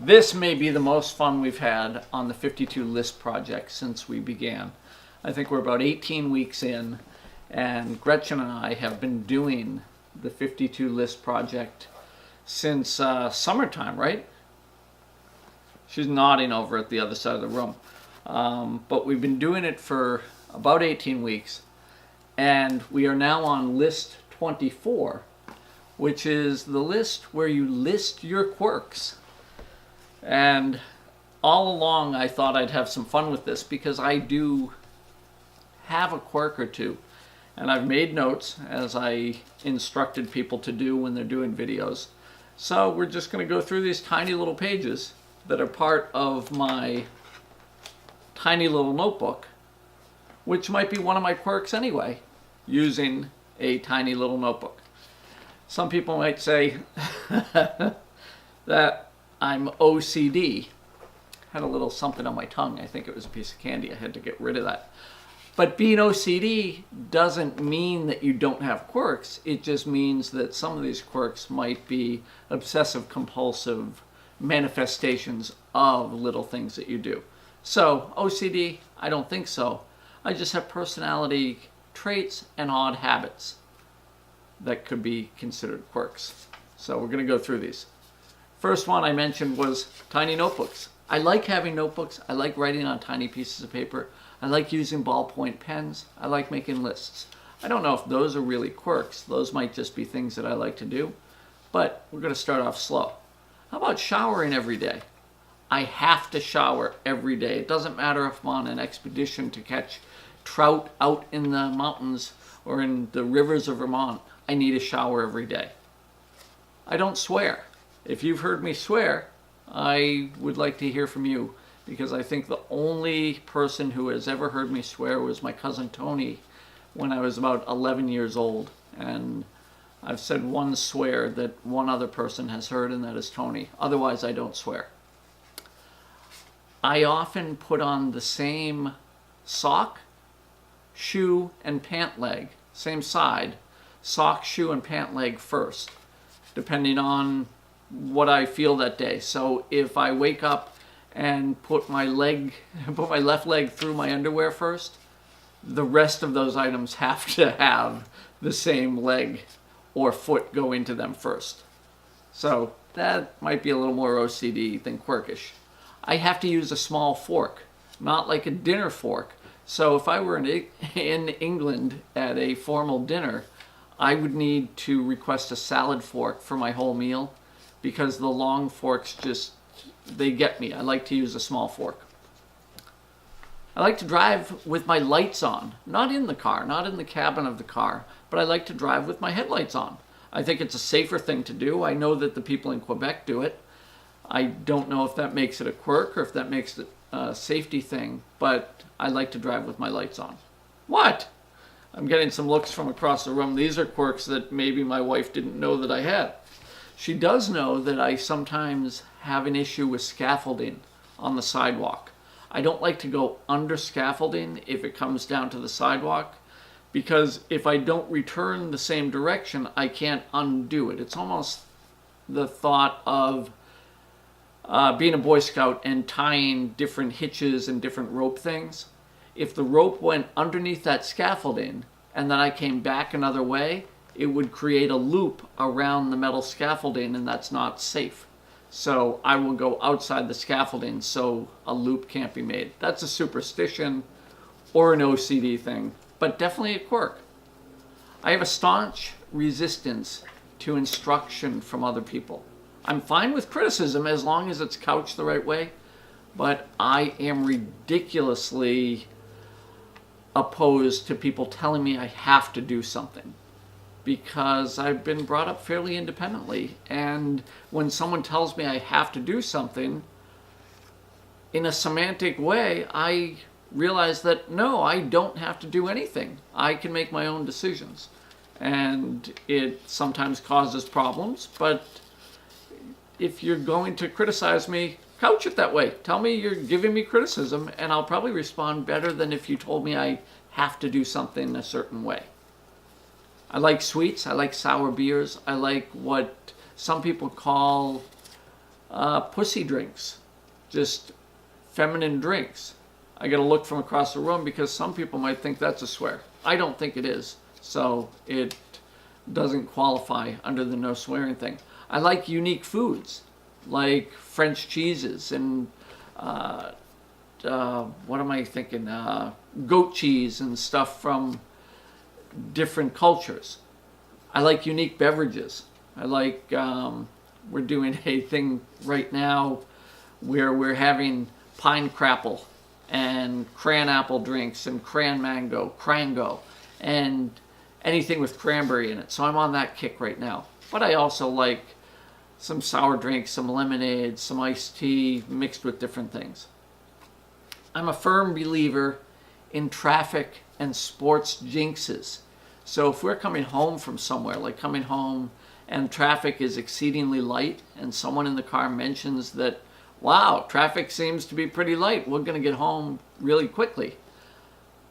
This may be the most fun we've had on the 52 list project since we began. I think we're about 18 weeks in, and Gretchen and I have been doing the 52 list project since summertime, right? She's nodding over at the other side of the room. But we've been doing it for about 18 weeks, and we are now on list 24, which is the list where you list your quirks. And all along I thought I'd have some fun with this because I do have a quirk or two, and I've made notes as I instructed people to do when they're doing videos. So we're just going to go through these tiny little pages that are part of my tiny little notebook, which might be one of my quirks anyway, using a tiny little notebook. Some people might say that I'm OCD. Had a little something on my tongue. I think it was a piece of candy. I had to get rid of that. But being OCD doesn't mean that you don't have quirks. It just means that some of these quirks might be obsessive compulsive manifestations of little things that you do. So OCD, I don't think so. I just have personality traits and odd habits that could be considered quirks. So we're going to go through these. First one I mentioned was tiny notebooks. I like having notebooks. I like writing on tiny pieces of paper. I like using ballpoint pens. I like making lists. I don't know if those are really quirks. Those might just be things that I like to do. But we're going to start off slow. How about showering every day? I have to shower every day. It doesn't matter if I'm on an expedition to catch trout out in the mountains or in the rivers of Vermont. I need a shower every day. I don't swear. If you've heard me swear, I would like to hear from you, because I think the only person who has ever heard me swear was my cousin Tony when I was about 11 years old. And I've said one swear that one other person has heard, and that is Tony. Otherwise, I don't swear. I often put on the same sock, shoe, and pant leg, same side, sock, shoe, and pant leg first, depending on what I feel that day. So if I wake up and put my left leg through my underwear first, the rest of those items have to have the same leg or foot go into them first. So that might be a little more OCD than quirkish. I have to use a small fork, not like a dinner fork. So if I were in England at a formal dinner, I would need to request a salad fork for my whole meal, because the long forks they get me. I like to use a small fork. I like to drive with my lights on, not in the car, not in the cabin of the car, but I like to drive with my headlights on. I think it's a safer thing to do. I know that the people in Quebec do it. I don't know if that makes it a quirk or if that makes it a safety thing, but I like to drive with my lights on. What? I'm getting some looks from across the room. These are quirks that maybe my wife didn't know that I had. She does know that I sometimes have an issue with scaffolding on the sidewalk. I don't like to go under scaffolding if it comes down to the sidewalk, because if I don't return the same direction, I can't undo it. It's almost the thought of being a Boy Scout and tying different hitches and different rope things. If the rope went underneath that scaffolding and then I came back another way, it would create a loop around the metal scaffolding, and that's not safe. So I will go outside the scaffolding so a loop can't be made. That's a superstition or an OCD thing, but definitely a quirk. I have a staunch resistance to instruction from other people. I'm fine with criticism as long as it's couched the right way, but I am ridiculously opposed to people telling me I have to do something, because I've been brought up fairly independently, and when someone tells me I have to do something in a semantic way, I realize that no, I don't have to do anything. I can make my own decisions, and it sometimes causes problems, but if you're going to criticize me, couch it that way. Tell me you're giving me criticism, and I'll probably respond better than if you told me I have to do something a certain way. I like sweets. I like sour beers. I like what some people call pussy drinks, just feminine drinks. I got to look from across the room because some people might think that's a swear. I don't think it is, so it doesn't qualify under the no swearing thing. I like unique foods, like French cheeses and what am I thinking? Goat cheese and stuff from different cultures. I like unique beverages. I like, we're doing a thing right now where we're having pine crapple and cran apple drinks and cran mango, crango, and anything with cranberry in it. So I'm on that kick right now. But I also like some sour drinks, some lemonade, some iced tea mixed with different things. I'm a firm believer in traffic and sports jinxes. So if we're coming home from somewhere, like coming home and traffic is exceedingly light and someone in the car mentions that, wow, traffic seems to be pretty light, we're going to get home really quickly.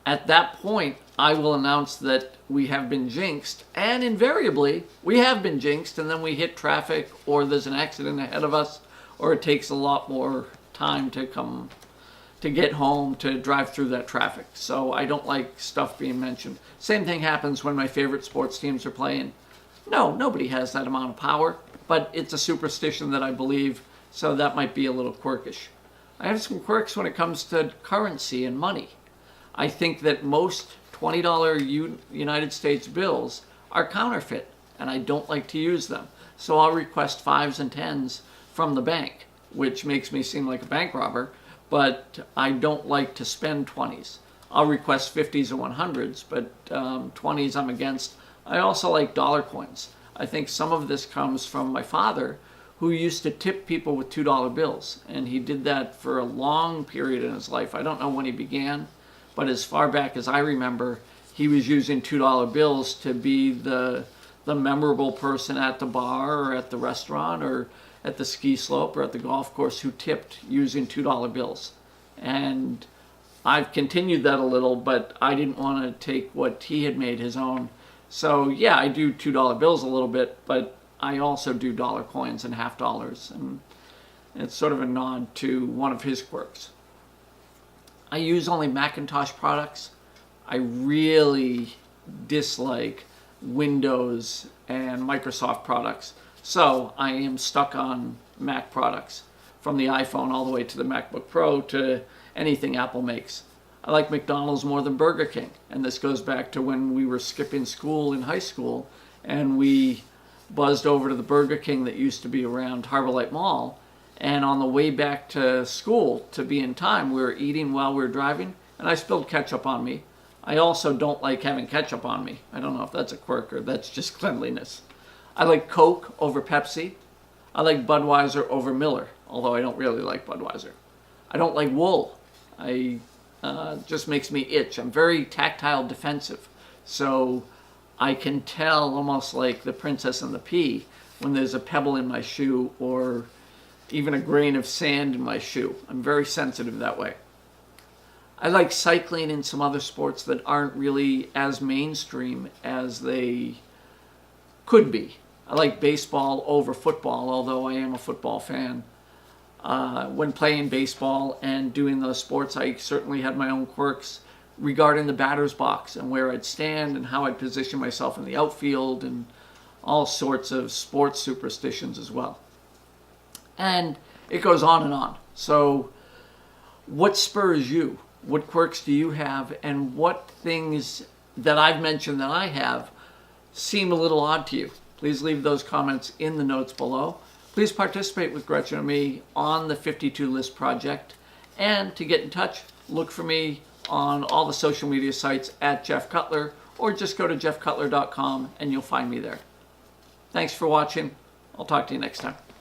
At that point, I will announce that we have been jinxed, and invariably, we have been jinxed, and then we hit traffic, or there's an accident ahead of us, or it takes a lot more time to get home, to drive through that traffic. So I don't like stuff being mentioned. Same thing happens when my favorite sports teams are playing. No, nobody has that amount of power, but it's a superstition that I believe, so that might be a little quirkish. I have some quirks when it comes to currency and money. I think that most $20 United States bills are counterfeit, and I don't like to use them. So I'll request 5s and 10s from the bank, which makes me seem like a bank robber, but I don't like to spend 20s. I'll request 50s and 100s, but 20s I'm against. I also like dollar coins. I think some of this comes from my father, who used to tip people with $2 bills, and he did that for a long period in his life. I don't know when he began, but as far back as I remember, he was using $2 bills to be the memorable person at the bar or at the restaurant or at the ski slope or at the golf course who tipped using $2 bills. And I've continued that a little, but I didn't want to take what he had made his own. So yeah, I do $2 bills a little bit, but I also do dollar coins and half dollars, and it's sort of a nod to one of his quirks. I use only Macintosh products. I really dislike Windows and Microsoft products. So I am stuck on Mac products, from the iPhone all the way to the MacBook Pro to anything Apple makes. I like McDonald's more than Burger King. And this goes back to when we were skipping school in high school and we buzzed over to the Burger King that used to be around Harbor Light Mall. And on the way back to school to be in time, we were eating while we were driving, and I spilled ketchup on me. I also don't like having ketchup on me. I don't know if that's a quirk or that's just cleanliness. I like Coke over Pepsi. I like Budweiser over Miller, although I don't really like Budweiser. I don't like wool. Just makes me itch. I'm very tactile defensive. So I can tell, almost like the Princess and the Pea, when there's a pebble in my shoe or even a grain of sand in my shoe. I'm very sensitive that way. I like cycling and some other sports that aren't really as mainstream as they could be. I like baseball over football, although I am a football fan. When playing baseball and doing those sports, I certainly had my own quirks regarding the batter's box and where I'd stand and how I'd position myself in the outfield and all sorts of sports superstitions as well. And it goes on and on. So what spurs you? What quirks do you have? And what things that I've mentioned that I have seem a little odd to you? Please leave those comments in the notes below. Please participate with Gretchen and me on the 52 List project. And to get in touch, look for me on all the social media sites at Jeff Cutler, or just go to jeffcutler.com and you'll find me there. Thanks for watching. I'll talk to you next time.